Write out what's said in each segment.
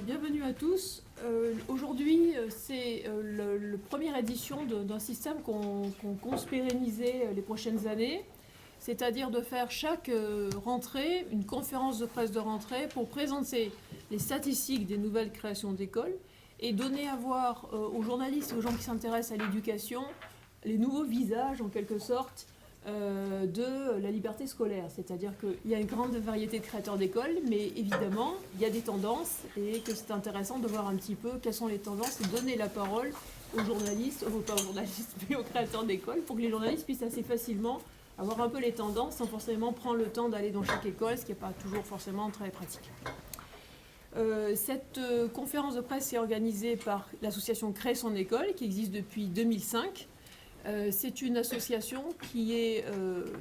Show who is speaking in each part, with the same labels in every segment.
Speaker 1: Bienvenue à tous. Aujourd'hui, c'est la première édition d'un système qu'on compte pérenniser les prochaines années, c'est-à-dire de faire chaque rentrée une conférence de presse de rentrée pour présenter les statistiques des nouvelles créations d'écoles et donner à voir aux journalistes et aux gens qui s'intéressent à l'éducation les nouveaux visages, en quelque sorte, de la liberté scolaire. C'est-à-dire qu'il y a une grande variété de créateurs d'écoles, mais évidemment, il y a des tendances et que c'est intéressant de voir un petit peu quelles sont les tendances et donner la parole aux journalistes, pas aux journalistes, mais aux créateurs d'écoles, pour que les journalistes puissent assez facilement avoir un peu les tendances sans forcément prendre le temps d'aller dans chaque école, ce qui n'est pas toujours forcément très pratique. Cette conférence de presse est organisée par l'association Créer son école, qui existe depuis 2005. C'est une association qui est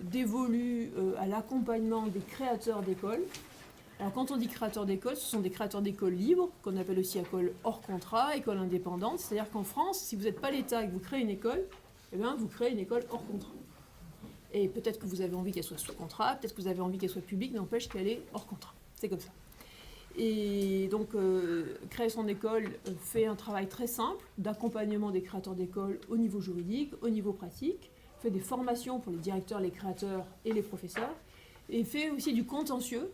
Speaker 1: dévolue à l'accompagnement des créateurs d'écoles. Alors quand on dit créateurs d'écoles, ce sont des créateurs d'écoles libres, qu'on appelle aussi écoles hors contrat, écoles indépendantes. C'est-à-dire qu'en France, si vous n'êtes pas l'État et que vous créez une école, eh bien, vous créez une école hors contrat. Et peut-être que vous avez envie qu'elle soit sous contrat, peut-être que vous avez envie qu'elle soit publique, n'empêche qu'elle est hors contrat. C'est comme ça. Et donc, Créer son école fait un travail très simple d'accompagnement des créateurs d'école au niveau juridique, au niveau pratique, fait des formations pour les directeurs, les créateurs et les professeurs, et fait aussi du contentieux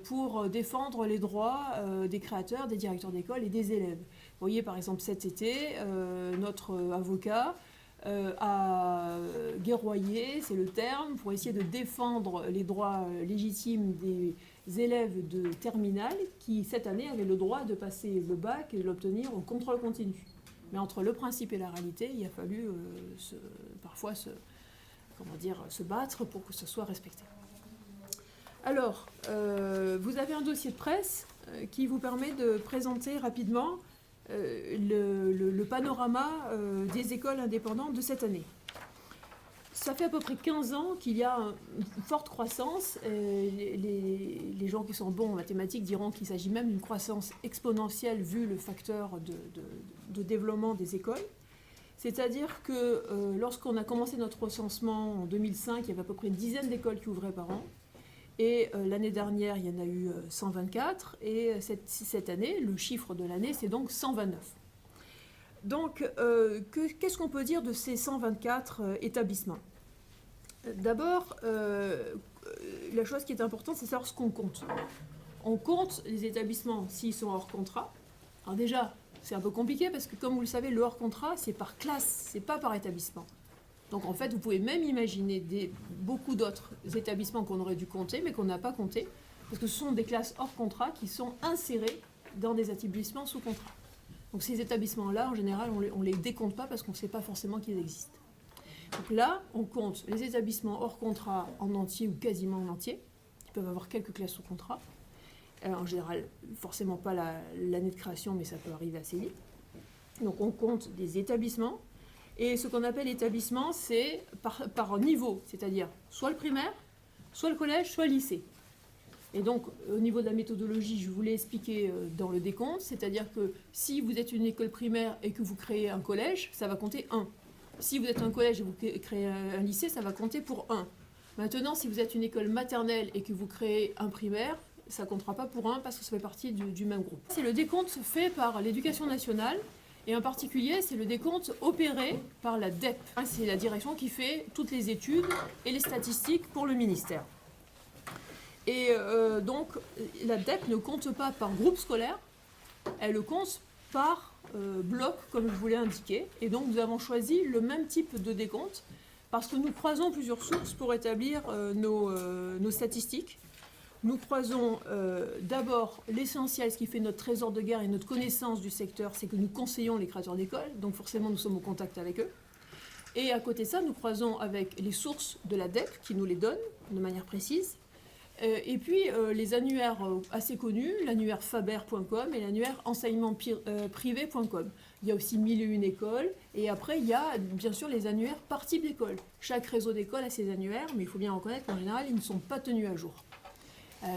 Speaker 1: pour défendre les droits des créateurs, des directeurs d'école et des élèves. Vous voyez, par exemple, cet été, notre avocat a guerroyé, c'est le terme, pour essayer de défendre les droits légitimes des élèves de terminale qui, cette année, avaient le droit de passer le bac et de l'obtenir au contrôle continu. Mais entre le principe et la réalité, il a fallu parfois se battre pour que ce soit respecté. Alors, vous avez un dossier de presse qui vous permet de présenter rapidement le panorama des écoles indépendantes de cette année. Ça fait à peu près 15 ans qu'il y a une forte croissance. Les gens qui sont bons en mathématiques diront qu'il s'agit même d'une croissance exponentielle vu le facteur de développement des écoles. C'est-à-dire que lorsqu'on a commencé notre recensement en 2005, il y avait à peu près une dizaine d'écoles qui ouvraient par an. Et l'année dernière, il y en a eu 124. Et cette année, le chiffre de l'année, c'est donc 129. Donc, qu'est-ce qu'on peut dire de ces 124 établissements ? D'abord, la chose qui est importante, c'est savoir ce qu'on compte. On compte les établissements s'ils sont hors contrat. Alors déjà, c'est un peu compliqué parce que, comme vous le savez, le hors contrat, c'est par classe, c'est pas par établissement. Donc, en fait, vous pouvez même imaginer beaucoup d'autres établissements qu'on aurait dû compter, mais qu'on n'a pas compté, parce que ce sont des classes hors contrat qui sont insérées dans des établissements sous contrat. Donc ces établissements-là, en général, on ne les décompte pas parce qu'on ne sait pas forcément qu'ils existent. Donc là, on compte les établissements hors contrat en entier ou quasiment en entier, qui peuvent avoir quelques classes sous contrat. En général, forcément pas l'année de création, mais ça peut arriver assez vite. Donc on compte des établissements. Et ce qu'on appelle établissement, c'est par niveau, c'est-à-dire soit le primaire, soit le collège, soit le lycée. Et donc, au niveau de la méthodologie, je vous l'ai expliqué dans le décompte, c'est-à-dire que si vous êtes une école primaire et que vous créez un collège, ça va compter 1. Si vous êtes un collège et vous créez un lycée, ça va compter pour 1. Maintenant, si vous êtes une école maternelle et que vous créez un primaire, ça ne comptera pas pour 1 parce que ça fait partie du même groupe. C'est le décompte fait par l'Éducation nationale, et en particulier, c'est le décompte opéré par la DEP. C'est la direction qui fait toutes les études et les statistiques pour le ministère. Et donc, la DEP ne compte pas par groupe scolaire, elle le compte par bloc, comme je vous l'ai indiqué. Et donc, nous avons choisi le même type de décompte parce que nous croisons plusieurs sources pour établir nos statistiques. Nous croisons d'abord l'essentiel, ce qui fait notre trésor de guerre et notre connaissance du secteur, c'est que nous conseillons les créateurs d'écoles, donc forcément nous sommes au contact avec eux. Et à côté de ça, nous croisons avec les sources de la DEP qui nous les donnent de manière précise. Et puis les annuaires assez connus, l'annuaire faber.com et l'annuaire enseignementprivé.com. Il y a aussi 1001 écoles, et après il y a bien sûr les annuaires par type d'école. Chaque réseau d'école a ses annuaires, mais il faut bien reconnaître qu'en général ils ne sont pas tenus à jour.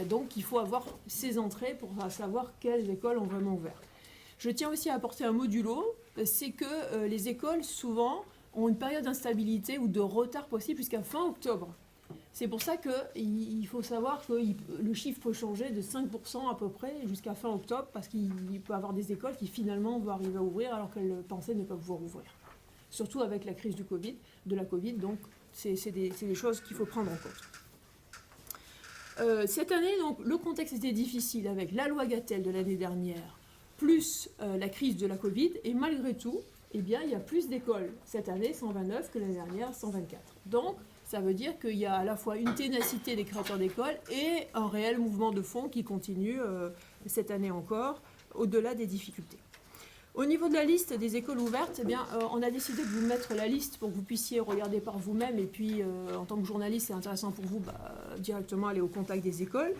Speaker 1: Donc il faut avoir ces entrées pour savoir quelles écoles ont vraiment ouvert. Je tiens aussi à apporter un modulo, c'est que les écoles souvent ont une période d'instabilité ou de retard possible jusqu'à fin octobre. C'est pour ça qu'il faut savoir que le chiffre peut changer de 5% à peu près jusqu'à fin octobre, parce qu'il peut y avoir des écoles qui finalement vont arriver à ouvrir alors qu'elles pensaient ne pas pouvoir ouvrir. Surtout avec la crise de la Covid, donc c'est des choses qu'il faut prendre en compte. Cette année, donc, le contexte était difficile avec la loi Gatel de l'année dernière, plus la crise de la Covid, et malgré tout, eh bien, il y a plus d'écoles cette année, 129, que l'année dernière, 124. Donc, ça veut dire qu'il y a à la fois une ténacité des créateurs d'écoles et un réel mouvement de fond qui continue cette année encore, au-delà des difficultés. Au niveau de la liste des écoles ouvertes, eh bien, on a décidé de vous mettre la liste pour que vous puissiez regarder par vous-même. Et puis, en tant que journaliste, c'est intéressant pour vous directement aller au contact des écoles.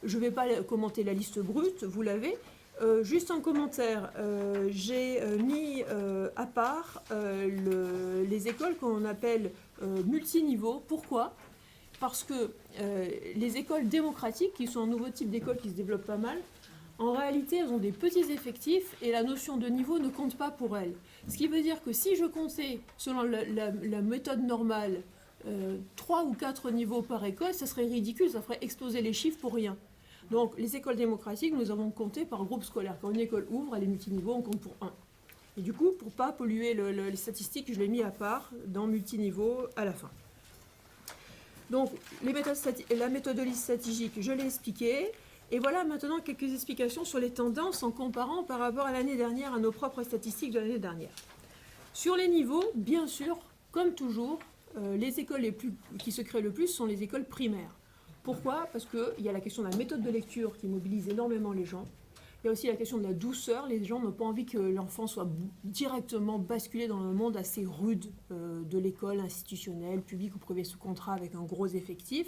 Speaker 1: Je ne vais pas commenter la liste brute, vous l'avez. Juste en commentaire, j'ai mis à part les écoles qu'on appelle multiniveaux. Pourquoi ? Parce que les écoles démocratiques, qui sont un nouveau type d'école qui se développe pas mal, en réalité, elles ont des petits effectifs et la notion de niveau ne compte pas pour elles. Ce qui veut dire que si je comptais, selon la méthode normale, 3 ou 4 niveaux par école, ça serait ridicule, ça ferait exploser les chiffres pour rien. Donc, les écoles démocratiques, nous avons compté par groupe scolaire. Quand une école ouvre, elle est multiniveau, on compte pour 1. Et du coup, pour ne pas polluer les statistiques, je l'ai mis à part dans multiniveau à la fin. Donc, la méthodologie stratégique, je l'ai expliquée. Et voilà maintenant quelques explications sur les tendances en comparant par rapport à l'année dernière, à nos propres statistiques de l'année dernière. Sur les niveaux, bien sûr, comme toujours, les écoles qui se créent le plus sont les écoles primaires. Pourquoi ? Parce qu'il y a la question de la méthode de lecture qui mobilise énormément les gens. Il y a aussi la question de la douceur. Les gens n'ont pas envie que l'enfant soit directement basculé dans le monde assez rude de l'école institutionnelle, publique ou privée sous contrat avec un gros effectif.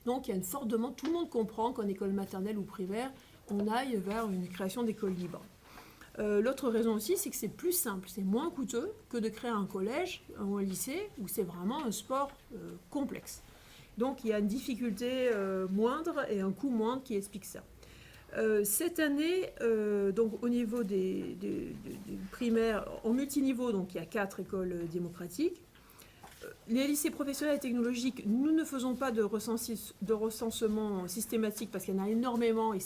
Speaker 1: Donc il y a une forte demande. Tout le monde comprend qu'en école maternelle ou primaire, on aille vers une création d'écoles libres. L'autre raison aussi, c'est que c'est plus simple, c'est moins coûteux que de créer un collège ou un lycée où c'est vraiment un sport complexe. Donc il y a une difficulté moindre et un coût moindre qui explique ça. Cette année, donc au niveau des primaires, en multiniveau, donc il y a 4 écoles démocratiques. Les lycées professionnels et technologiques, nous ne faisons pas de recensement systématique parce qu'il y en a énormément et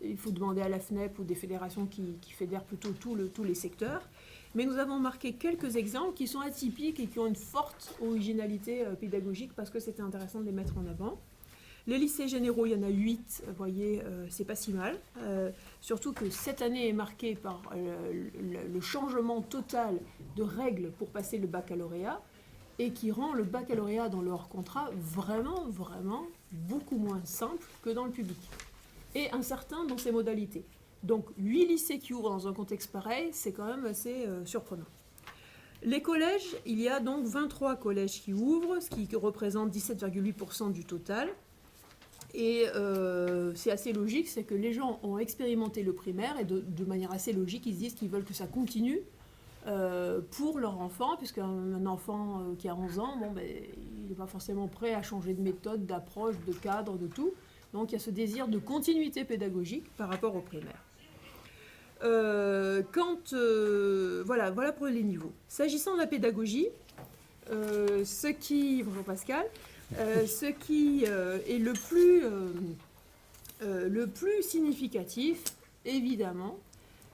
Speaker 1: il faut demander à la FNEP ou des fédérations qui fédèrent plutôt tous les secteurs. Mais nous avons marqué quelques exemples qui sont atypiques et qui ont une forte originalité pédagogique parce que c'était intéressant de les mettre en avant. Les lycées généraux, il y en a 8, vous voyez, c'est pas si mal. Surtout que cette année est marquée par le changement total de règles pour passer le baccalauréat et qui rend le baccalauréat dans leur contrat vraiment beaucoup moins simple que dans le public. Et incertain dans ses modalités. Donc 8 lycées qui ouvrent dans un contexte pareil, c'est quand même assez surprenant. Les collèges, il y a donc 23 collèges qui ouvrent, ce qui représente 17,8% du total. Et c'est assez logique, c'est que les gens ont expérimenté le primaire et de manière assez logique, ils se disent qu'ils veulent que ça continue pour leur enfant, puisqu'un enfant qui a 11 ans, il n'est pas forcément prêt à changer de méthode, d'approche, de cadre, de tout. Donc il y a ce désir de continuité pédagogique par rapport au primaire. Voilà pour les niveaux. S'agissant de la pédagogie, bonjour Pascal, ce qui est le plus significatif, évidemment,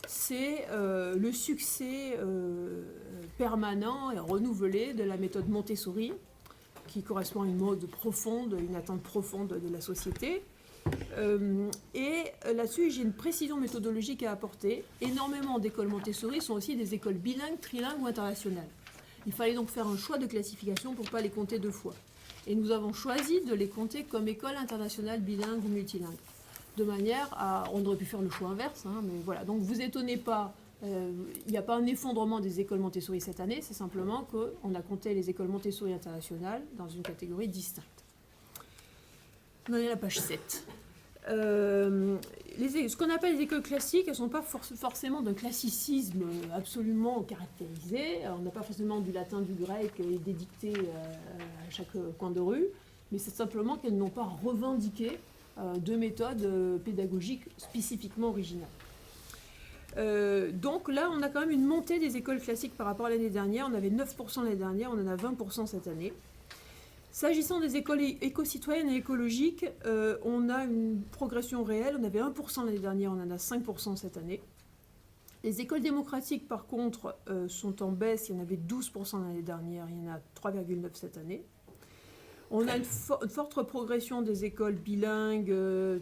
Speaker 1: c'est le succès permanent et renouvelé de la méthode Montessori, qui correspond à une mode profonde, une attente profonde de la société. Et là-dessus, j'ai une précision méthodologique à apporter. Énormément d'écoles Montessori sont aussi des écoles bilingues, trilingues ou internationales. Il fallait donc faire un choix de classification pour ne pas les compter 2 fois. Et nous avons choisi de les compter comme écoles internationales bilingues ou multilingues. De manière à... On aurait pu faire le choix inverse, mais voilà. Donc vous étonnez pas, il n'y a pas un effondrement des écoles Montessori cette année, c'est simplement qu'on a compté les écoles Montessori internationales dans une catégorie distincte. On en est à la page 7. Ce qu'on appelle les écoles classiques, elles ne sont pas forcément d'un classicisme absolument caractérisé. On n'a pas forcément du latin, du grec et des dictées à chaque coin de rue, mais c'est simplement qu'elles n'ont pas revendiqué de méthodes pédagogiques spécifiquement originales. Donc là, on a quand même une montée des écoles classiques par rapport à l'année dernière. On avait 9% l'année dernière, on en a 20% cette année. S'agissant des écoles éco-citoyennes et écologiques, on a une progression réelle. On avait 1% l'année dernière, on en a 5% cette année. Les écoles démocratiques, par contre, sont en baisse. Il y en avait 12% l'année dernière, il y en a 3,9% cette année. On a une forte progression des écoles bilingues,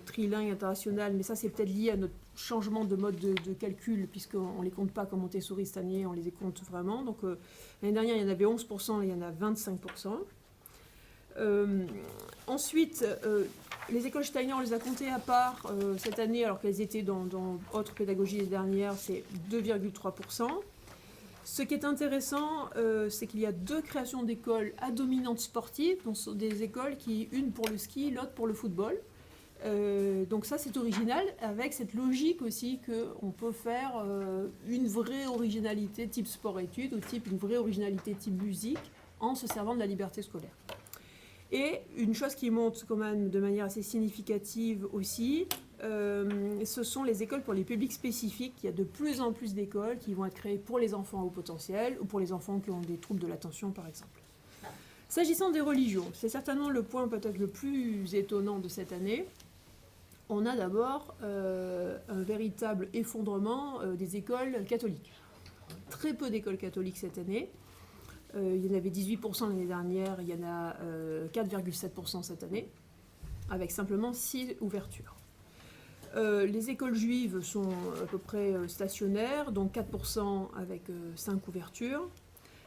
Speaker 1: trilingues, internationales, mais ça c'est peut-être lié à notre changement de mode de calcul, puisqu'on ne les compte pas comme Montessori cette année, on les compte vraiment. Donc l'année dernière, il y en avait 11%, là, il y en a 25%. Ensuite, les écoles Steiner, on les a comptées à part cette année, alors qu'elles étaient dans autre pédagogie les dernières, c'est 2,3%. Ce qui est intéressant, c'est qu'il y a 2 créations d'écoles à dominante sportive, donc ce sont des écoles une pour le ski, l'autre pour le football. Donc ça, c'est original, avec cette logique aussi qu'on peut faire une vraie originalité type sport-études ou une vraie originalité type musique en se servant de la liberté scolaire. Et une chose qui monte quand même de manière assez significative aussi, ce sont les écoles pour les publics spécifiques. Il y a de plus en plus d'écoles qui vont être créées pour les enfants à haut potentiel ou pour les enfants qui ont des troubles de l'attention, par exemple. S'agissant des religions, c'est certainement le point peut-être le plus étonnant de cette année. On a d'abord un véritable effondrement des écoles catholiques. Très peu d'écoles catholiques cette année. Il y en avait 18% l'année dernière, il y en a 4,7% cette année, avec simplement 6 ouvertures. Les écoles juives sont à peu près stationnaires, donc 4% avec 5 ouvertures.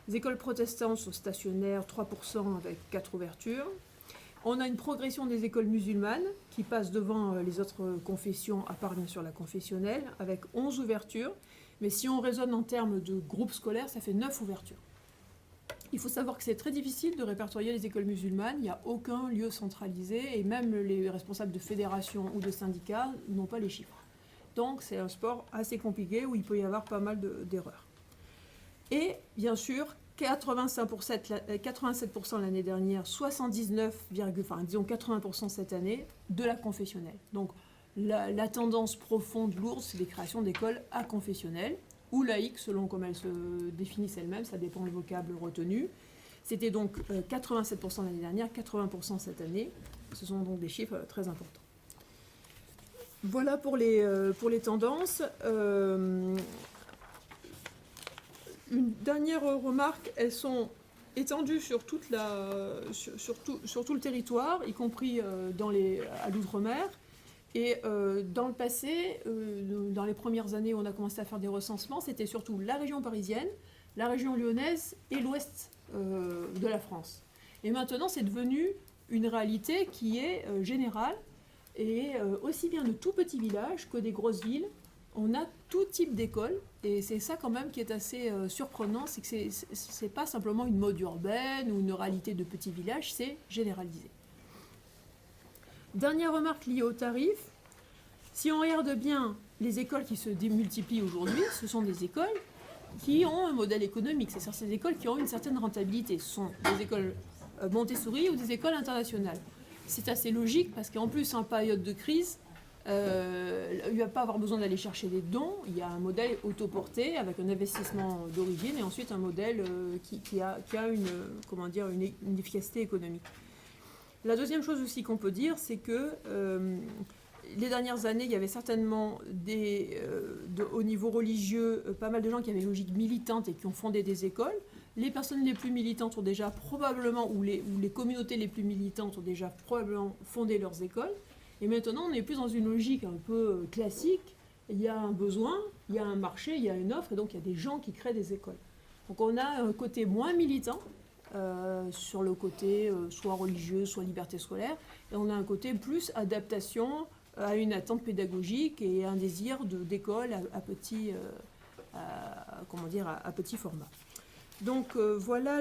Speaker 1: Les écoles protestantes sont stationnaires, 3% avec 4 ouvertures. On a une progression des écoles musulmanes qui passent devant les autres confessions, à part bien sûr la confessionnelle, avec 11 ouvertures. Mais si on raisonne en termes de groupe scolaire, ça fait 9 ouvertures. Il faut savoir que c'est très difficile de répertorier les écoles musulmanes. Il n'y a aucun lieu centralisé et même les responsables de fédérations ou de syndicats n'ont pas les chiffres. Donc c'est un sport assez compliqué où il peut y avoir pas mal d'erreurs. Et bien sûr, 87% l'année dernière, 80% cette année de la confessionnelle. Donc la tendance profonde, lourde, c'est des créations d'écoles à confessionnelles ou laïques, selon comment elles se définissent elles-mêmes, ça dépend du vocable retenu. C'était donc 87% l'année dernière, 80% cette année. Ce sont donc des chiffres très importants. Voilà pour les tendances. Une dernière remarque, elles sont étendues sur tout le territoire, y compris à l'outre-mer. Et dans le passé, dans les premières années où on a commencé à faire des recensements, c'était surtout la région parisienne, la région lyonnaise et l'ouest de la France. Et maintenant, c'est devenu une réalité qui est générale, et aussi bien de tout petits villages que des grosses villes. On a tout type d'école, et c'est ça quand même qui est assez surprenant, c'est que c'est pas simplement une mode urbaine ou une réalité de petits villages, c'est généralisé. Dernière remarque liée aux tarifs. Si on regarde bien les écoles qui se démultiplient aujourd'hui, ce sont des écoles qui ont un modèle économique. C'est ces écoles qui ont une certaine rentabilité. Ce sont des écoles Montessori ou des écoles internationales. C'est assez logique parce qu'en plus, en période de crise, il ne va pas avoir besoin d'aller chercher des dons. Il y a un modèle autoporté avec un investissement d'origine et ensuite un modèle qui a une efficacité économique. La deuxième chose aussi qu'on peut dire, c'est que les dernières années, il y avait certainement au niveau religieux, pas mal de gens qui avaient une logique militante et qui ont fondé des écoles. Les personnes les plus militantes ont déjà probablement, ou les communautés les plus militantes ont déjà probablement fondé leurs écoles. Et maintenant, on est plus dans une logique un peu classique. Il y a un besoin, il y a un marché, il y a une offre, et donc il y a des gens qui créent des écoles. Donc on a un côté moins militant, sur le côté soit religieux, soit liberté scolaire, et on a un côté plus adaptation à une attente pédagogique et un désir d'école à petit format. Donc voilà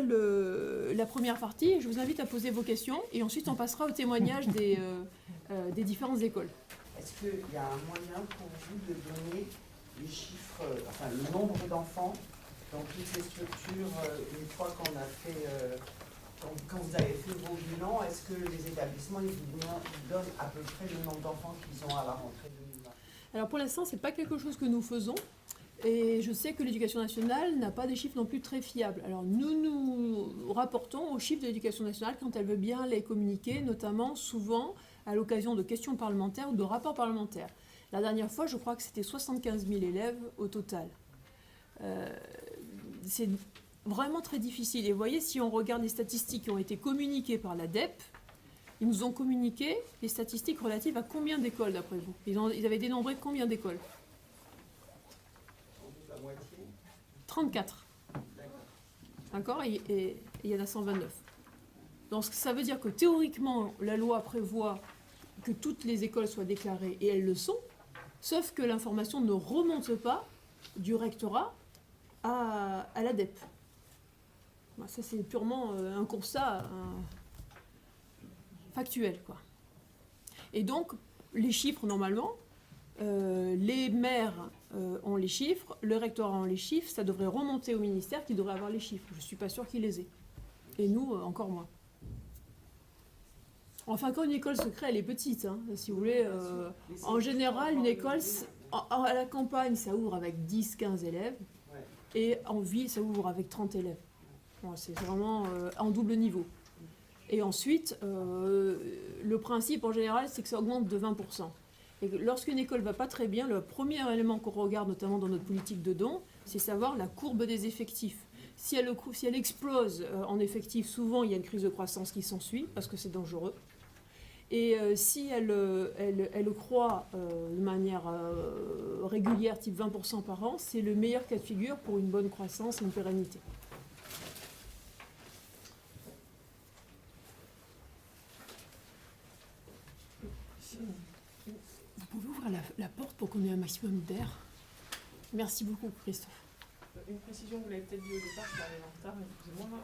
Speaker 1: la première partie. Je vous invite à poser vos questions et ensuite on passera au témoignage des différentes écoles.
Speaker 2: Est-ce qu'il y a un moyen pour vous de donner les chiffres, le nombre d'enfants dans toutes ces structures, une fois qu'on a fait, quand vous avez fait vos bilans, est-ce que les établissements ils vous donnent à peu près le nombre d'enfants qu'ils ont à la rentrée 2020 ?
Speaker 1: Alors pour l'instant, ce n'est pas quelque chose que nous faisons. Et je sais que l'éducation nationale n'a pas des chiffres non plus très fiables. Alors nous rapportons aux chiffres de l'éducation nationale quand elle veut bien les communiquer, notamment souvent à l'occasion de questions parlementaires ou de rapports parlementaires. La dernière fois, je crois que c'était 75 000 élèves au total. C'est vraiment très difficile. Et vous voyez, si on regarde les statistiques qui ont été communiquées par l'ADEP, ils nous ont communiqué les statistiques relatives à combien d'écoles, d'après vous? Ils avaient dénombré combien d'écoles?
Speaker 2: La moitié.
Speaker 1: 34. D'accord. Et il y en a 129. Donc ça veut dire que théoriquement, la loi prévoit que toutes les écoles soient déclarées, et elles le sont, sauf que l'information ne remonte pas du rectorat à l'ADEP. Bon, ça, c'est purement un constat factuel, quoi. Et donc, les chiffres, normalement, les maires ont les chiffres, le rectorat ont les chiffres, ça devrait remonter au ministère qui devrait avoir les chiffres. Je ne suis pas sûre qu'il les ait. Et nous, encore moins. Enfin, quand une école se crée, elle est petite, hein, si vous voulez. En général, une école, à la campagne, ça ouvre avec 10-15 élèves. Et en ville, ça ouvre avec 30 élèves. Bon, c'est vraiment en double niveau. Et ensuite, le principe en général, c'est que ça augmente de 20%. Et lorsqu'une école ne va pas très bien, le premier élément qu'on regarde, notamment dans notre politique de dons, c'est savoir la courbe des effectifs. Si elle explose en effectifs, souvent il y a une crise de croissance qui s'ensuit, parce que c'est dangereux. Et si elle croît de manière régulière, type 20% par an, c'est le meilleur cas de figure pour une bonne croissance et une pérennité. Vous pouvez ouvrir la porte pour qu'on ait un maximum d'air? Merci beaucoup, Christophe.
Speaker 3: Une précision, vous l'avez peut-être dit au départ, je suis arrivée en retard, excusez-moi.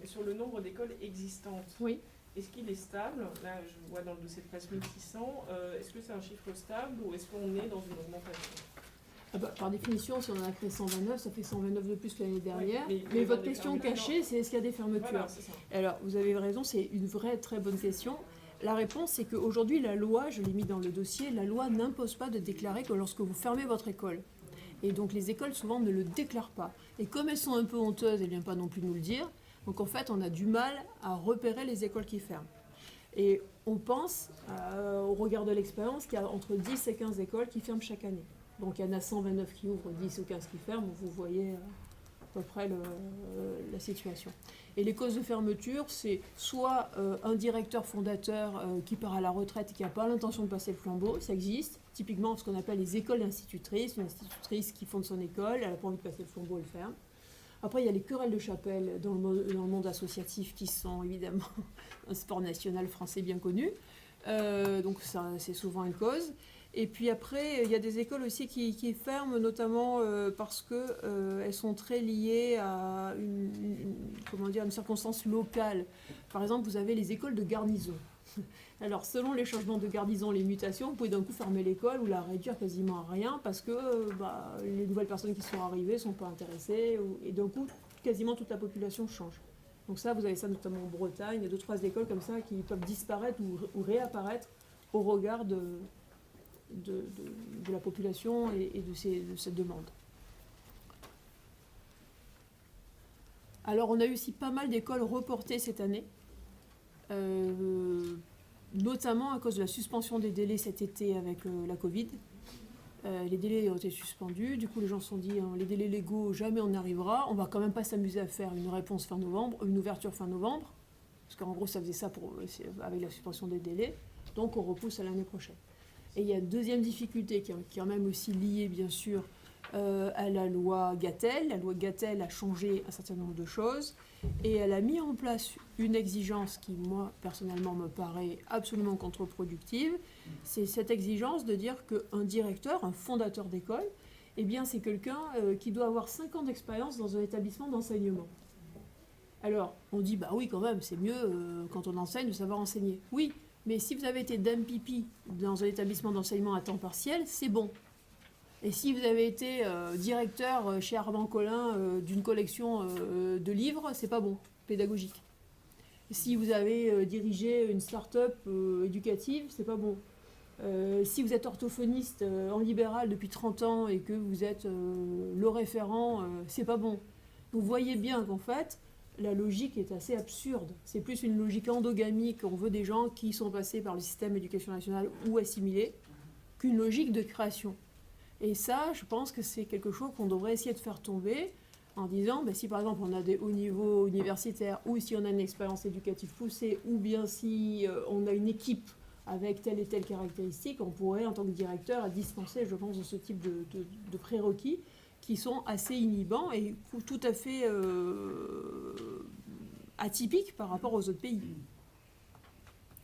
Speaker 3: Sur le nombre d'écoles existantes,
Speaker 1: oui.
Speaker 3: Est-ce qu'il est stable? Là, je vois dans le dossier de presse 1600. Est-ce que c'est un chiffre stable ou est-ce qu'on est dans une augmentation?
Speaker 1: Par définition, si on en a créé 129, ça fait 129 de plus que l'année dernière.
Speaker 3: Oui,
Speaker 1: mais votre question cachée, c'est est-ce qu'il y a des fermetures?
Speaker 3: Voilà, c'est ça.
Speaker 1: Alors, vous avez raison, c'est une vraie très bonne question. La réponse, c'est qu'aujourd'hui, la loi, je l'ai mis dans le dossier, la loi n'impose pas de déclarer que lorsque vous fermez votre école. Et donc, les écoles, souvent, ne le déclarent pas. Et comme elles sont un peu honteuses, elles ne viennent pas non plus nous le dire. Donc, en fait, on a du mal à repérer les écoles qui ferment. Et on pense, au regard de l'expérience, qu'il y a entre 10 et 15 écoles qui ferment chaque année. Donc, il y en a 129 qui ouvrent, 10 ou 15 qui ferment. Vous voyez à peu près la situation. Et les causes de fermeture, c'est soit un directeur fondateur qui part à la retraite et qui n'a pas l'intention de passer le flambeau, ça existe. Typiquement, ce qu'on appelle les écoles d'institutrices. Une institutrice qui fonde son école, elle n'a pas envie de passer le flambeau, elle ferme. Après, il y a les querelles de chapelle dans le monde associatif qui sont évidemment un sport national français bien connu. Donc ça, c'est souvent une cause. Et puis après, il y a des écoles aussi qui ferment, notamment parce qu'elles sont très liées à une circonstance locale. Par exemple, vous avez les écoles de garnison. Alors, selon les changements de garnison, les mutations, vous pouvez d'un coup fermer l'école ou la réduire quasiment à rien parce que les nouvelles personnes qui sont arrivées ne sont pas intéressées et d'un coup, quasiment toute la population change. Donc ça, vous avez ça notamment en Bretagne. Il y a 2-3 écoles comme ça qui peuvent disparaître ou réapparaître au regard de la population et de cette demande. Alors, on a eu aussi pas mal d'écoles reportées cette année. Notamment à cause de la suspension des délais cet été avec la Covid. Les délais ont été suspendus, du coup les gens se sont dit les délais légaux, jamais on n'y arrivera, on va quand même pas s'amuser à faire une réponse fin novembre, une ouverture fin novembre, parce qu'en gros ça faisait ça avec la suspension des délais, donc on repousse à l'année prochaine. Et il y a une deuxième difficulté qui est quand même aussi liée bien sûr à la loi Gatel. La loi Gatel a changé un certain nombre de choses et elle a mis en place une exigence qui, moi, personnellement, me paraît absolument contre-productive. C'est cette exigence de dire qu'un directeur, un fondateur d'école, eh bien, c'est quelqu'un qui doit avoir 5 ans d'expérience dans un établissement d'enseignement. Alors, on dit, bah oui, quand même, c'est mieux quand on enseigne de savoir enseigner. Oui, mais si vous avez été dame pipi dans un établissement d'enseignement à temps partiel, c'est bon. Et si vous avez été directeur chez Armand Collin d'une collection de livres, c'est pas bon, pédagogique. Si vous avez dirigé une start-up éducative, c'est pas bon. Si vous êtes orthophoniste en libéral depuis 30 ans et que vous êtes le référent, c'est pas bon. Vous voyez bien qu'en fait, la logique est assez absurde. C'est plus une logique endogamique, on veut des gens qui sont passés par le système d'éducation nationale ou assimilés, qu'une logique de création. Et ça, je pense que c'est quelque chose qu'on devrait essayer de faire tomber en disant, si par exemple on a des hauts niveaux universitaires, ou si on a une expérience éducative poussée, ou bien si on a une équipe avec telle et telle caractéristique, on pourrait en tant que directeur dispenser, je pense, de ce type de prérequis qui sont assez inhibants et tout à fait atypiques par rapport aux autres pays.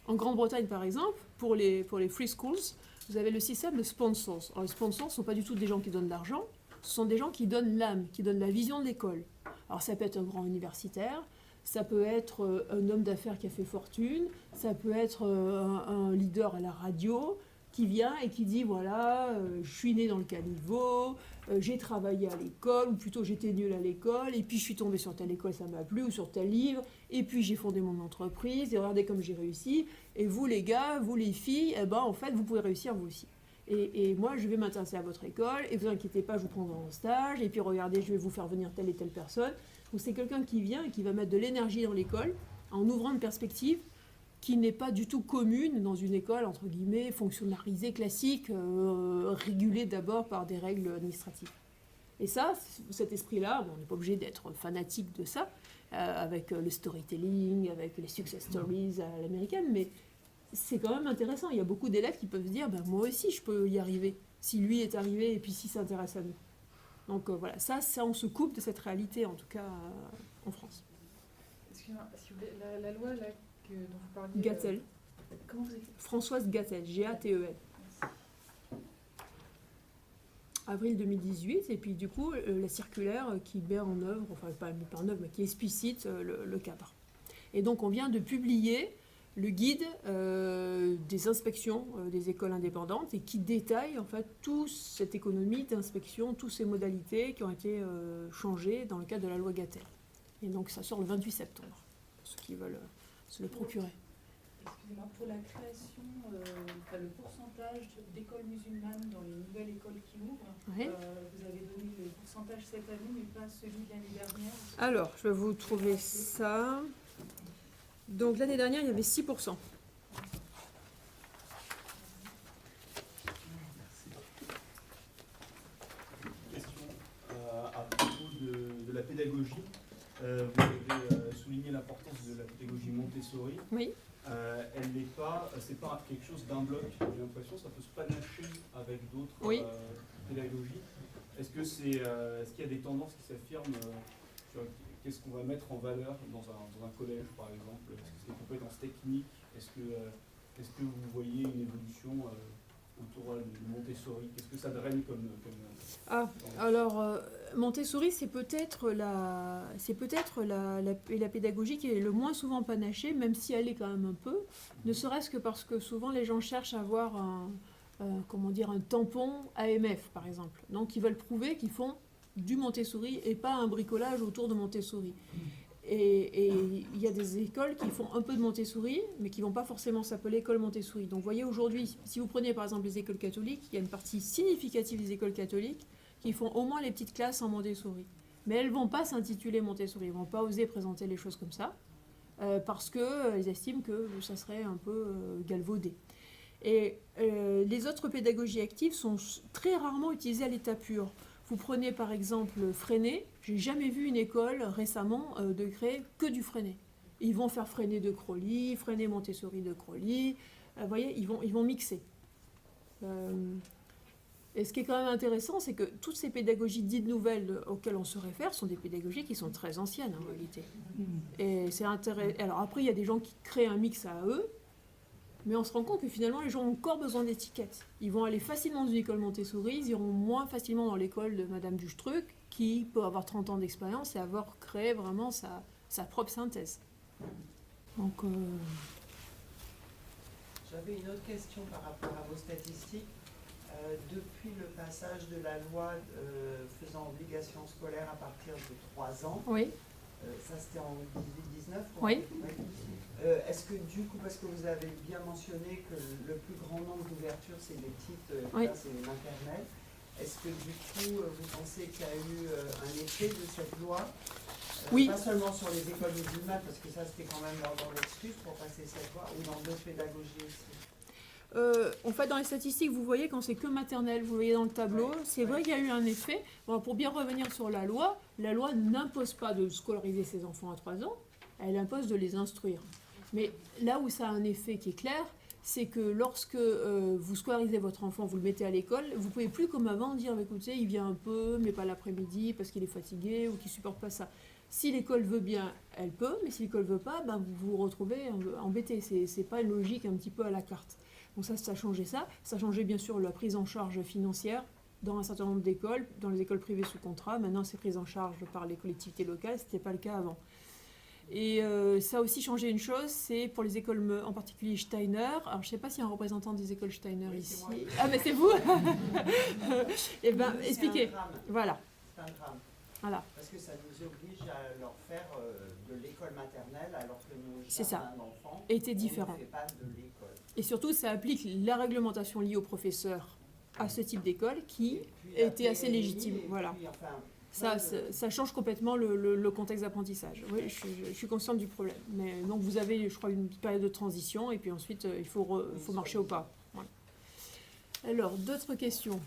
Speaker 1: En Grande-Bretagne, par exemple, pour les free schools, vous avez le système de sponsors. Alors, les sponsors ne sont pas du tout des gens qui donnent de l'argent, ce sont des gens qui donnent l'âme, qui donnent la vision de l'école. Alors ça peut être un grand universitaire, ça peut être un homme d'affaires qui a fait fortune, ça peut être un leader à la radio qui vient et qui dit voilà, je suis né dans le caniveau, j'ai travaillé à l'école, ou plutôt j'étais nul à l'école, et puis je suis tombé sur telle école, ça m'a plu, ou sur tel livre, et puis j'ai fondé mon entreprise, et regardez comme j'ai réussi, et vous les gars, vous les filles, en fait vous pouvez réussir vous aussi. Et moi je vais m'intéresser à votre école, et vous inquiétez pas, je vous prendrai en stage, et puis regardez, je vais vous faire venir telle et telle personne. Donc c'est quelqu'un qui vient et qui va mettre de l'énergie dans l'école, en ouvrant une perspective qui n'est pas du tout commune dans une école, entre guillemets, fonctionnalisée, classique, régulée d'abord par des règles administratives. Et ça, cet esprit-là, on n'est pas obligé d'être fanatique de ça, avec le storytelling, avec les success stories à l'américaine, mais c'est quand même intéressant. Il y a beaucoup d'élèves qui peuvent se dire, moi aussi je peux y arriver, si lui est arrivé et puis s'il s'intéresse à nous. Donc voilà, ça on se coupe de cette réalité, en tout cas en France.
Speaker 4: Excusez-moi, s'il vous plaît, la loi là, dont vous parliez...
Speaker 1: Gatel.
Speaker 4: Comment vous écrivez ?
Speaker 1: Françoise Gatel, G-A-T-E-L. Avril 2018, et puis du coup, la circulaire qui met en œuvre, enfin pas en œuvre, mais qui explicite le cadre. Et donc on vient de publier le guide des inspections des écoles indépendantes et qui détaille en fait toute cette économie d'inspection, toutes ces modalités qui ont été changées dans le cadre de la loi Gatel. Et donc ça sort le 28 septembre, pour ceux qui veulent se le procurer.
Speaker 4: Excusez-moi, pour la création, le pourcentage d'écoles musulmanes dans les nouvelles écoles qui ouvrent,
Speaker 1: Oui.
Speaker 4: vous avez donné le pourcentage cette année, mais pas celui de l'année dernière.
Speaker 1: Alors, je vais vous trouver ça. Donc l'année dernière, il y avait 6%.
Speaker 5: Question à propos de la pédagogie. Vous avez souligné l'importance de la pédagogie Montessori.
Speaker 1: Oui.
Speaker 5: Elle n'est pas, c'est pas quelque chose d'un bloc. J'ai l'impression que ça peut se panacher avec d'autres
Speaker 1: Oui.
Speaker 5: pédagogies. Est-ce qu'il y a des tendances qui s'affirment sur qu'est-ce qu'on va mettre en valeur dans un collège, par exemple? Est-ce que c'est des compétences techniques? Est-ce que vous voyez une évolution autour de Montessori? Qu'est-ce que ça draine comme
Speaker 1: Alors, Montessori, c'est peut-être la pédagogie qui est le moins souvent panachée, même si elle est quand même un peu, ne serait-ce que parce que souvent les gens cherchent à avoir un tampon AMF, par exemple. Donc, ils veulent prouver qu'ils font du Montessori et pas un bricolage autour de Montessori. Et il y a des écoles qui font un peu de Montessori, mais qui ne vont pas forcément s'appeler école Montessori. Donc, vous voyez, aujourd'hui, si vous prenez par exemple les écoles catholiques, il y a une partie significative des écoles catholiques qui font au moins les petites classes en Montessori. Mais elles ne vont pas s'intituler Montessori, elles ne vont pas oser présenter les choses comme ça, parce qu'elles estiment que ça serait un peu galvaudé. Et les autres pédagogies actives sont très rarement utilisées à l'état pur. Vous prenez par exemple Freinet, j'ai jamais vu une école récemment de créer que du Freinet. Ils vont faire Freinet de Crowley, Freinet Montessori de Crowley, vous voyez, ils vont mixer. Et ce qui est quand même intéressant, c'est que toutes ces pédagogies dites nouvelles auxquelles on se réfère sont des pédagogies qui sont très anciennes en réalité. Et c'est intéressant. Alors après, il y a des gens qui créent un mix à eux, mais on se rend compte que finalement, les gens ont encore besoin d'étiquettes. Ils vont aller facilement dans une école Montessori, ils iront moins facilement dans l'école de Madame Dustruc, qui peut avoir 30 ans d'expérience et avoir créé vraiment sa propre synthèse. Donc,
Speaker 2: J'avais une autre question par rapport à vos statistiques. Depuis le passage de la loi faisant obligation scolaire à partir de 3 ans,
Speaker 1: oui.
Speaker 2: Ça, c'était en 18-19
Speaker 1: Oui.
Speaker 2: Est-ce que du coup, parce que vous avez bien mentionné que le plus grand nombre d'ouvertures, c'est les petites
Speaker 1: Oui.
Speaker 2: classes et les maternelles, est-ce que du coup, vous pensez qu'il y a eu un effet de cette loi
Speaker 1: Oui.
Speaker 2: Pas seulement sur les écoles musulmanes, parce que ça, c'était quand même dans l'excuse pour passer cette loi, ou dans d'autres pédagogies aussi.
Speaker 1: En fait, dans les statistiques, vous voyez quand c'est que maternelle, vous voyez dans le tableau,
Speaker 2: Ouais,
Speaker 1: c'est vrai qu'il y a eu un effet. Bon, pour bien revenir sur la loi n'impose pas de scolariser ses enfants à 3 ans, elle impose de les instruire. Mais là où ça a un effet qui est clair, c'est que lorsque vous scolarisez votre enfant, vous le mettez à l'école, vous ne pouvez plus comme avant dire, écoutez, il vient un peu, mais pas l'après-midi parce qu'il est fatigué ou qu'il ne supporte pas ça. Si l'école veut bien, elle peut, mais si l'école ne veut pas, ben, vous vous retrouvez embêté. C'est pas une logique un petit peu à la carte. Donc ça a changé ça. Ça a changé bien sûr la prise en charge financière dans un certain nombre d'écoles, dans les écoles privées sous contrat. Maintenant, c'est pris en charge par les collectivités locales, ce n'était pas le cas avant. Et ça a aussi changé une chose, c'est pour les écoles, en particulier Steiner. Alors, je ne sais pas s'il y a un représentant des écoles Steiner
Speaker 2: Oui,
Speaker 1: ici.
Speaker 2: c'est moi.
Speaker 1: Ah, mais c'est vous. Eh bien,
Speaker 2: C'est
Speaker 1: expliquez.
Speaker 2: un drame.
Speaker 1: Voilà.
Speaker 2: C'est un drame.
Speaker 1: Voilà.
Speaker 2: Parce que ça nous oblige à leur faire de l'école maternelle, alors que nos
Speaker 1: C'est ça.
Speaker 2: jardins d'enfants,
Speaker 1: Était différent.
Speaker 2: on ne fait pas de l'école.
Speaker 1: Et surtout, ça applique la réglementation liée aux professeurs à ce type d'école qui
Speaker 2: Et puis la
Speaker 1: était assez
Speaker 2: PMI,
Speaker 1: légitime.
Speaker 2: et
Speaker 1: Voilà.
Speaker 2: puis, enfin,
Speaker 1: Ça change complètement le contexte d'apprentissage. Oui, je suis consciente du problème. Mais donc vous avez, je crois, une période de transition et puis ensuite il faut marcher au pas. Voilà. Alors, d'autres questions?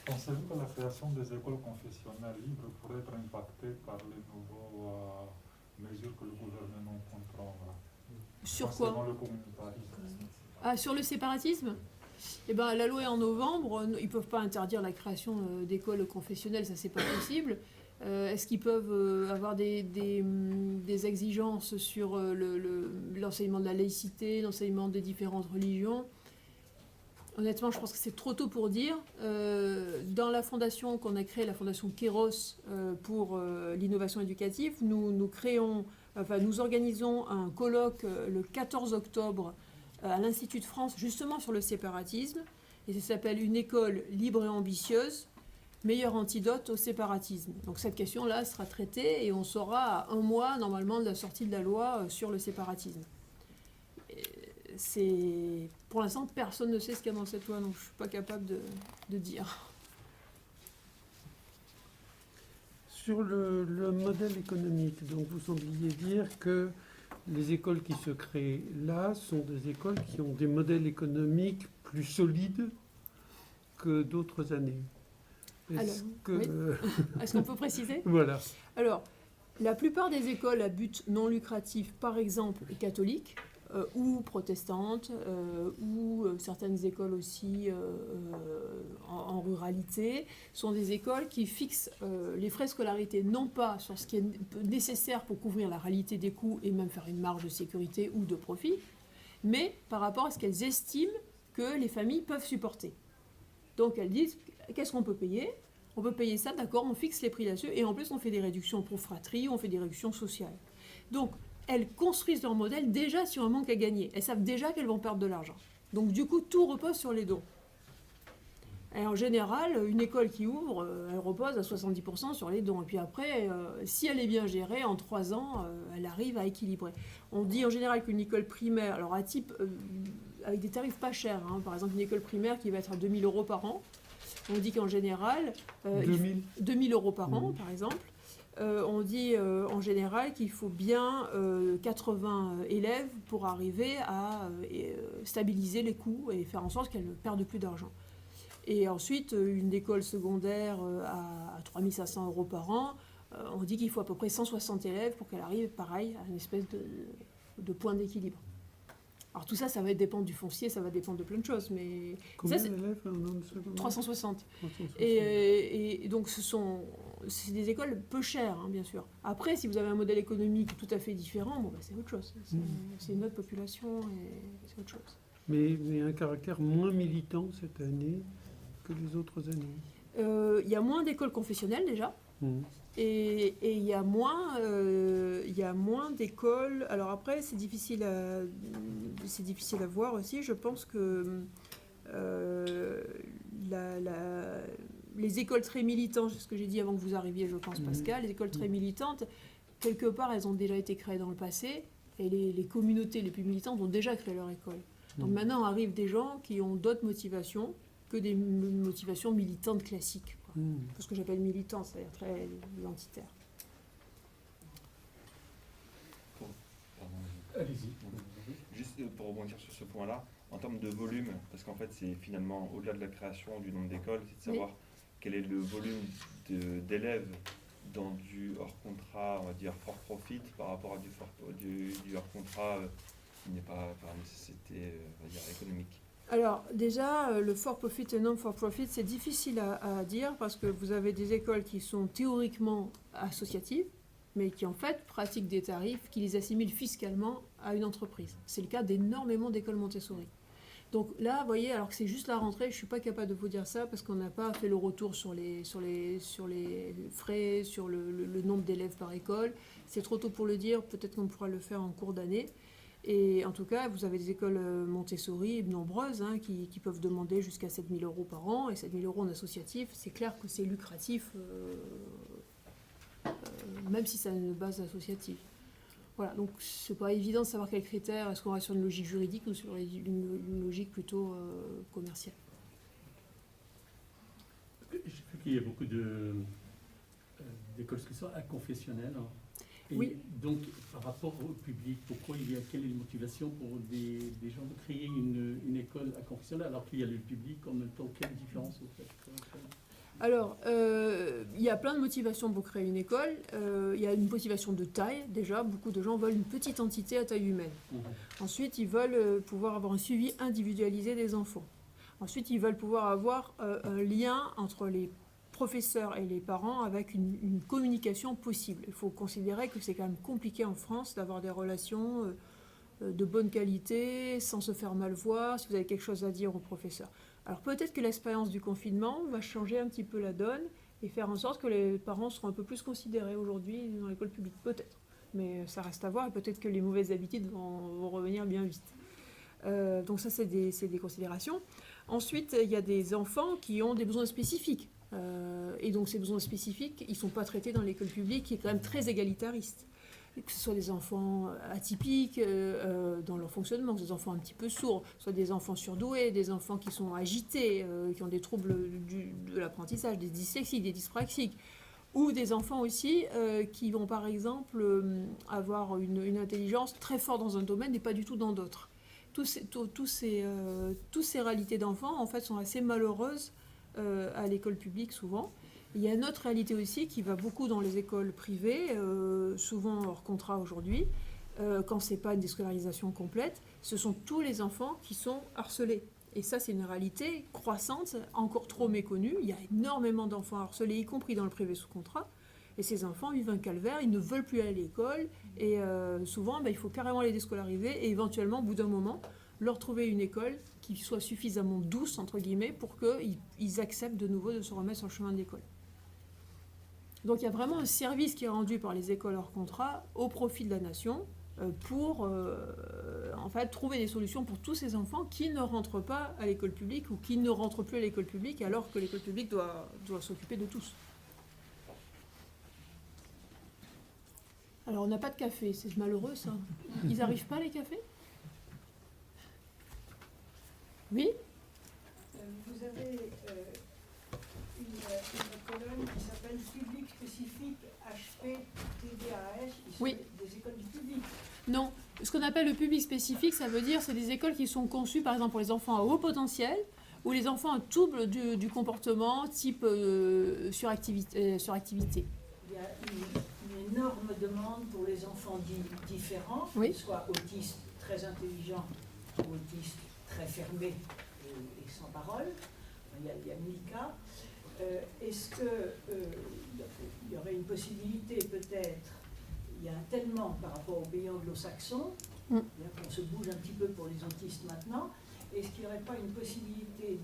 Speaker 6: Pensez-vous que la création des écoles confessionnelles libres pourrait être impactée par les nouvelles mesures que le gouvernement compte prendre
Speaker 1: Sur quoi?
Speaker 6: concernant le communautarisme?
Speaker 1: Ah, sur le séparatisme? Eh ben, la loi est en novembre, ils ne peuvent pas interdire la création d'écoles confessionnelles, ça c'est pas possible. Est-ce qu'ils peuvent avoir des exigences sur l'enseignement de la laïcité, l'enseignement des différentes religions? Honnêtement, je pense que c'est trop tôt pour dire. Dans la fondation qu'on a créée, la fondation Kéros pour l'innovation éducative, nous organisons un colloque le 14 octobre à l'Institut de France, justement sur le séparatisme, et ça s'appelle « Une école libre et ambitieuse, meilleur antidote au séparatisme ». Donc cette question-là sera traitée et on saura à 1 mois, normalement, de la sortie de la loi sur le séparatisme. Pour l'instant, personne ne sait ce qu'il y a dans cette loi, donc je ne suis pas capable de dire.
Speaker 7: Sur le modèle économique, donc vous sembliez dire que les écoles qui se créent là sont des écoles qui ont des modèles économiques plus solides que d'autres années. Est-ce
Speaker 1: Est-ce qu'on peut préciser?
Speaker 7: Voilà.
Speaker 1: Alors, la plupart des écoles à but non lucratif, par exemple catholiques, ou protestantes, ou certaines écoles aussi en ruralité, sont des écoles qui fixent les frais de scolarité non pas sur ce qui est nécessaire pour couvrir la réalité des coûts et même faire une marge de sécurité ou de profit, mais par rapport à ce qu'elles estiment que les familles peuvent supporter. Donc elles disent, qu'est-ce qu'on peut payer? On peut payer ça, d'accord, on fixe les prix là-dessus, et en plus on fait des réductions pour fratrie, on fait des réductions sociales. Donc, elles construisent leur modèle déjà sur un manque à gagner. Elles savent déjà qu'elles vont perdre de l'argent. Donc du coup, tout repose sur les dons. Et en général, une école qui ouvre, elle repose à 70% sur les dons. Et puis après, si elle est bien gérée, en 3 ans, elle arrive à équilibrer. On dit en général qu'une école primaire, alors à type, avec des tarifs pas chers, hein, par exemple une école primaire qui va être à 2 000 € par an, on dit qu'en général... 2 000 € par an, par exemple. On dit en général qu'il faut bien 80 élèves pour arriver à stabiliser les coûts et faire en sorte qu'elles ne perdent plus d'argent. Et ensuite, une école secondaire à 3 500 € par an, on dit qu'il faut à peu près 160 élèves pour qu'elle arrive, pareil, à une espèce de point d'équilibre. Alors tout ça, ça va dépendre du foncier, ça va dépendre de plein de choses. Mais
Speaker 7: combien
Speaker 1: ça,
Speaker 7: d'élèves en secondaire?
Speaker 1: 360. Et donc c'est des écoles peu chères, hein, bien sûr. Après, si vous avez un modèle économique tout à fait différent, bon, bah, c'est autre chose. C'est une autre population et c'est autre chose.
Speaker 7: Mais un caractère moins militant cette année que les autres années.
Speaker 1: Il y a moins d'écoles confessionnelles déjà. Et il y a moins d'écoles. Alors après, c'est difficile à voir aussi. Je pense que les écoles très militantes, c'est ce que j'ai dit avant que vous arriviez, je pense, Pascal, les écoles très militantes, quelque part, elles ont déjà été créées dans le passé, et les communautés les plus militantes ont déjà créé leur école. Donc maintenant arrivent des gens qui ont d'autres motivations que des motivations militantes classiques. Quoi. Ce que j'appelle militant, c'est-à-dire très identitaire.
Speaker 8: Allez-y. Juste pour rebondir sur ce point-là, en termes de volume, parce qu'en fait c'est finalement au-delà de la création du nombre d'écoles, c'est de savoir quel est le volume d'élèves dans du hors contrat, on va dire for profit, par rapport à du hors contrat qui n'est pas par nécessité, on va dire, économique.
Speaker 1: Alors déjà, le for profit et non for profit, c'est difficile à dire parce que vous avez des écoles qui sont théoriquement associatives, mais qui en fait pratiquent des tarifs qui les assimilent fiscalement à une entreprise. C'est le cas d'énormément d'écoles Montessori. Donc là, vous voyez, alors que c'est juste la rentrée, je ne suis pas capable de vous dire ça parce qu'on n'a pas fait le retour sur les frais, sur le nombre d'élèves par école. C'est trop tôt pour le dire, peut-être qu'on pourra le faire en cours d'année. Et en tout cas, vous avez des écoles Montessori nombreuses qui peuvent demander jusqu'à 7 000 € par an. Et 7 000 € en associatif, c'est clair que c'est lucratif, même si ça a une base associative. Voilà, donc c'est pas évident de savoir quels critères, est-ce qu'on reste sur une logique juridique ou sur une logique plutôt commerciale.
Speaker 9: J'ai vu qu'il y a beaucoup d'écoles scolaires confessionnelles. Et
Speaker 1: oui.
Speaker 9: Donc, par rapport au public, quelle est la motivation pour des gens de créer une école confessionnelle alors qu'il y a le public en même temps? Quelle différence au fait?
Speaker 1: Alors, il y a plein de motivations pour créer une école. Il y a une motivation de taille, déjà. Beaucoup de gens veulent une petite entité à taille humaine. Ensuite, ils veulent pouvoir avoir un suivi individualisé des enfants. Ensuite, ils veulent pouvoir avoir un lien entre les professeurs et les parents avec une communication possible. Il faut considérer que c'est quand même compliqué en France d'avoir des relations de bonne qualité, sans se faire mal voir, si vous avez quelque chose à dire au professeur. Alors peut-être que l'expérience du confinement va changer un petit peu la donne et faire en sorte que les parents seront un peu plus considérés aujourd'hui dans l'école publique, peut-être. Mais ça reste à voir et peut-être que les mauvaises habitudes vont revenir bien vite. Donc ça, c'est des considérations. Ensuite, il y a des enfants qui ont des besoins spécifiques. Et donc ces besoins spécifiques, ils ne sont pas traités dans l'école publique qui est quand même très égalitariste. Que ce soit des enfants atypiques dans leur fonctionnement, des enfants un petit peu sourds, soit des enfants surdoués, des enfants qui sont agités, qui ont des troubles de l'apprentissage, des dyslexiques, des dyspraxiques, ou des enfants aussi qui vont par exemple avoir une intelligence très forte dans un domaine et pas du tout dans d'autres. Toutes ces réalités d'enfants en fait sont assez malheureuses à l'école publique souvent. Il y a une autre réalité aussi qui va beaucoup dans les écoles privées, souvent hors contrat aujourd'hui, quand ce n'est pas une déscolarisation complète, ce sont tous les enfants qui sont harcelés. Et ça, c'est une réalité croissante, encore trop méconnue. Il y a énormément d'enfants harcelés, y compris dans le privé sous contrat. Et ces enfants vivent un calvaire, ils ne veulent plus aller à l'école. Et souvent, il faut carrément les déscolariser et éventuellement, au bout d'un moment, leur trouver une école qui soit suffisamment douce, entre guillemets, pour qu'ils acceptent de nouveau de se remettre sur le chemin de l'école. Donc il y a vraiment un service qui est rendu par les écoles hors contrat au profit de la nation pour en fait trouver des solutions pour tous ces enfants qui ne rentrent pas à l'école publique ou qui ne rentrent plus à l'école publique alors que l'école publique doit s'occuper de tous. Alors on n'a pas de café, c'est malheureux ça. Ils n'arrivent pas les cafés? Oui?
Speaker 10: Vous avez une colonne qui s'appelle public spécifique HP TDAH,
Speaker 1: oui.
Speaker 10: Des écoles du public.
Speaker 1: Non, ce qu'on appelle le public spécifique, ça veut dire c'est des écoles qui sont conçues par exemple pour les enfants à haut potentiel ou les enfants à trouble du comportement type suractivité.
Speaker 10: Il y a une énorme demande pour les enfants différents,
Speaker 1: oui.
Speaker 10: qu'ils soient autistes très intelligents ou autistes très fermés et sans parole. Il y a 1000 cas. Est-ce qu'il y aurait une possibilité peut-être, il y a un tellement par rapport aux pays anglo-saxons, qu'on se bouge un petit peu pour les autistes maintenant, est-ce qu'il n'y aurait pas une possibilité,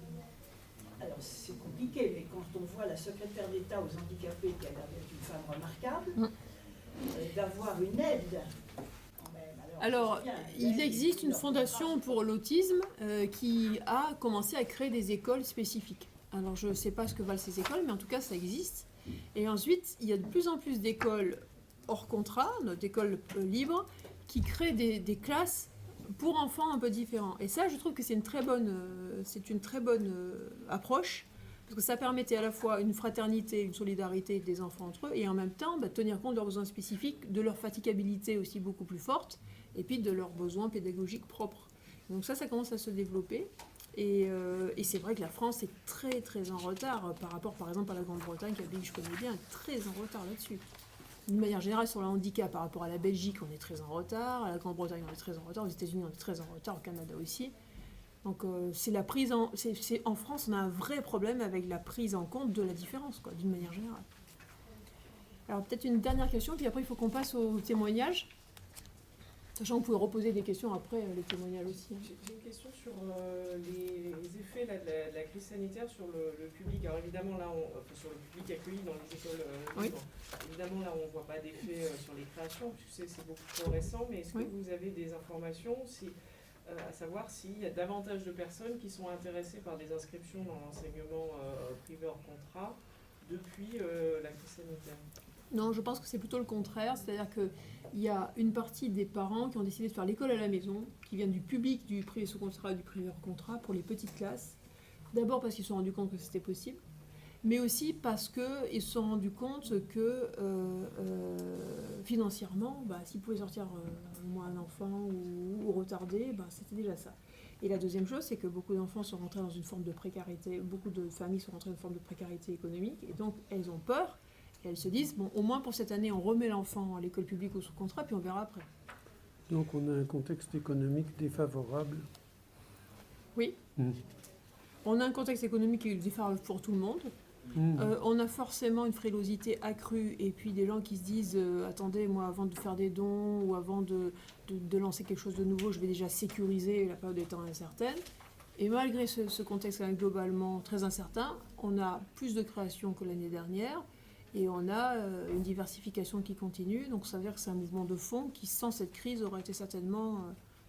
Speaker 10: alors c'est compliqué, mais quand on voit la secrétaire d'État aux handicapés, qui a l'air d'être une femme remarquable, d'avoir une aide.
Speaker 1: Alors, il existe une fondation pour l'autisme qui a commencé à créer des écoles spécifiques. Alors je ne sais pas ce que valent ces écoles, mais en tout cas ça existe. Et ensuite, il y a de plus en plus d'écoles hors contrat, d'écoles libres, qui créent des classes pour enfants un peu différents. Et ça, je trouve que c'est une très bonne approche, parce que ça permettait à la fois une fraternité, une solidarité des enfants entre eux, et en même temps tenir compte de leurs besoins spécifiques, de leur fatigabilité aussi beaucoup plus forte, et puis de leurs besoins pédagogiques propres. Donc ça commence à se développer. Et c'est vrai que la France est très très en retard par rapport par exemple à la Grande-Bretagne, qui est un pays que je connais bien, très en retard là-dessus. D'une manière générale sur le handicap, par rapport à la Belgique, on est très en retard, à la Grande-Bretagne, on est très en retard, aux États-Unis, on est très en retard, au Canada aussi. Donc en France, on a un vrai problème avec la prise en compte de la différence, quoi, d'une manière générale. Alors peut-être une dernière question, puis après il faut qu'on passe aux témoignages. Sachant que vous pouvez reposer des questions après les témoignages aussi.
Speaker 3: J'ai une question sur les effets là, de la crise sanitaire sur le public. Alors évidemment, là, sur le public accueilli dans les écoles libres. Évidemment, là, on ne voit pas d'effet sur les créations, puisque c'est beaucoup trop récent. Mais est-ce que vous avez des informations à savoir s'il y a davantage de personnes qui sont intéressées par des inscriptions dans l'enseignement privé hors contrat depuis la crise sanitaire?
Speaker 1: Non, je pense que c'est plutôt le contraire. C'est-à-dire qu'il y a une partie des parents qui ont décidé de faire l'école à la maison, qui viennent du public, du privé sous contrat et du privé hors contrat pour les petites classes. D'abord parce qu'ils se sont rendus compte que c'était possible, mais aussi parce qu'ils se sont rendus compte que financièrement, s'ils pouvaient sortir moins un enfant ou retarder, c'était déjà ça. Et la deuxième chose, c'est que beaucoup d'enfants sont rentrés dans une forme de précarité, beaucoup de familles sont rentrées dans une forme de précarité économique, et donc elles ont peur. Et elles se disent, bon, au moins pour cette année, on remet l'enfant à l'école publique ou sous contrat, puis on verra après.
Speaker 7: Donc on a un contexte économique défavorable.
Speaker 1: Oui. On a un contexte économique qui est défavorable pour tout le monde. On a forcément une frilosité accrue, et puis des gens qui se disent, attendez, moi, avant de faire des dons ou avant de lancer quelque chose de nouveau, je vais déjà sécuriser la période étant incertaine. Et malgré ce contexte quand même globalement très incertain, on a plus de créations que l'année dernière. Et on a une diversification qui continue, donc ça veut dire que c'est un mouvement de fond qui, sans cette crise, aurait été certainement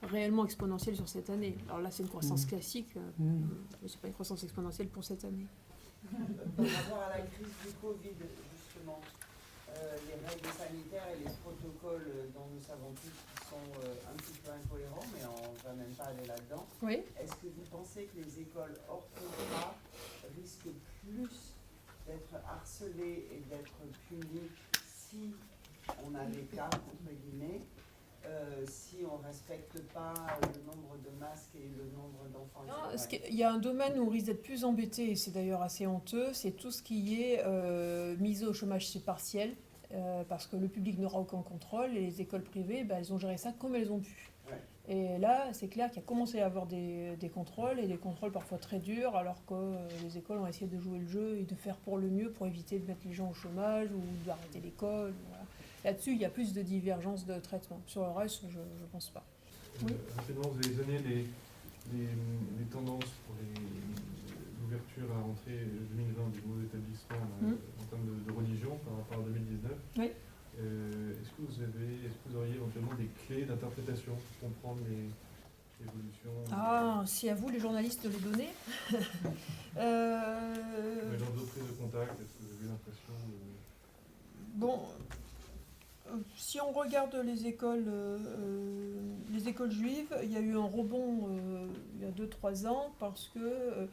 Speaker 1: réellement exponentiel sur cette année. Alors là, c'est une croissance classique, mais ce n'est pas une croissance exponentielle pour cette année.
Speaker 2: Par rapport à la crise du Covid, justement, les règles sanitaires et les protocoles dont nous savons tous qui sont un petit peu incohérents, mais on ne va même pas aller là-dedans.
Speaker 1: Oui.
Speaker 2: Est-ce que vous pensez que les écoles hors contrat risquent plus d'être harcelées et d'être punies si on a des cas, entre guillemets, si on ne respecte pas le nombre de masques et le nombre d'enfants?
Speaker 1: Il y a un domaine où on risque d'être plus embêté, et c'est d'ailleurs assez honteux, c'est tout ce qui est mise au chômage partiel, parce que le public n'aura aucun contrôle, et les écoles privées, elles ont géré ça comme elles ont pu.
Speaker 2: Ouais.
Speaker 1: Et là, c'est clair qu'il a commencé à y avoir des contrôles, et des contrôles parfois très durs, alors que les écoles ont essayé de jouer le jeu et de faire pour le mieux pour éviter de mettre les gens au chômage ou d'arrêter l'école. Voilà. Là-dessus, il y a plus de divergence de traitement. Sur le reste, je ne pense pas. Oui.
Speaker 11: Rapidement, vous avez donné les tendances pour l'ouverture à la rentrée 2020 des nouveaux établissements en termes de religion par rapport à 2019.
Speaker 1: Oui.
Speaker 11: Est-ce que vous auriez éventuellement des clés d'interprétation pour comprendre l'évolution
Speaker 1: Si à vous, les journalistes, de les donner.
Speaker 11: Les gens de prise de contact, est-ce que vous avez l'impression
Speaker 1: Bon, si on regarde les écoles juives, il y a eu un rebond il y a 2-3 ans parce que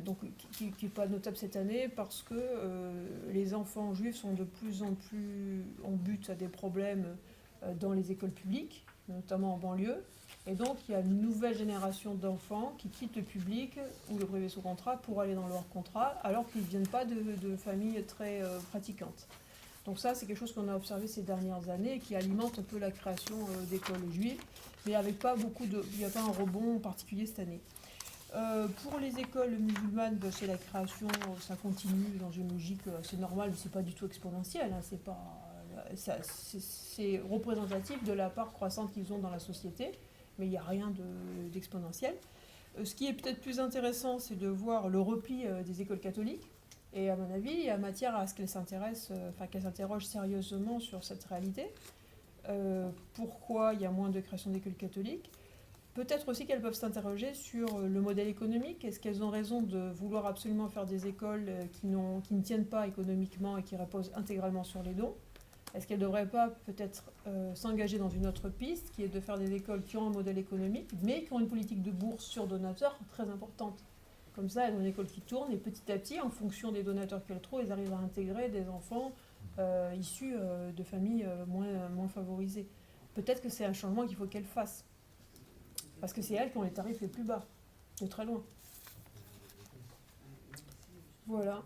Speaker 1: donc qui n'est pas notable cette année, parce que les enfants juifs sont de plus en plus en but à des problèmes dans les écoles publiques, notamment en banlieue. Et donc il y a une nouvelle génération d'enfants qui quittent le public ou le privé sous contrat pour aller dans leur contrat, alors qu'ils ne viennent pas de familles très pratiquantes. Donc ça, c'est quelque chose qu'on a observé ces dernières années et qui alimente un peu la création d'écoles juives, mais avec pas beaucoup il n'y a pas un rebond particulier cette année. Pour les écoles musulmanes, c'est la création, ça continue dans une logique assez normale, mais c'est pas du tout exponentiel, c'est représentatif de la part croissante qu'ils ont dans la société, mais il n'y a rien d'exponentiel. Ce qui est peut-être plus intéressant, c'est de voir le repli des écoles catholiques, et à mon avis, il y a matière à ce qu'elles qu'elles s'interrogent sérieusement sur cette réalité. Pourquoi il y a moins de création d'écoles catholiques ? Peut-être aussi qu'elles peuvent s'interroger sur le modèle économique. Est-ce qu'elles ont raison de vouloir absolument faire des écoles qui ne tiennent pas économiquement et qui reposent intégralement sur les dons? Est-ce qu'elles ne devraient pas peut-être s'engager dans une autre piste, qui est de faire des écoles qui ont un modèle économique, mais qui ont une politique de bourse sur donateurs très importante? Comme ça, elles ont une école qui tourne, et petit à petit, en fonction des donateurs qu'elles trouvent, elles arrivent à intégrer des enfants issus de familles moins favorisées. Peut-être que c'est un changement qu'il faut qu'elles fassent. Parce que c'est elles qui ont les tarifs les plus bas, de très loin. Voilà.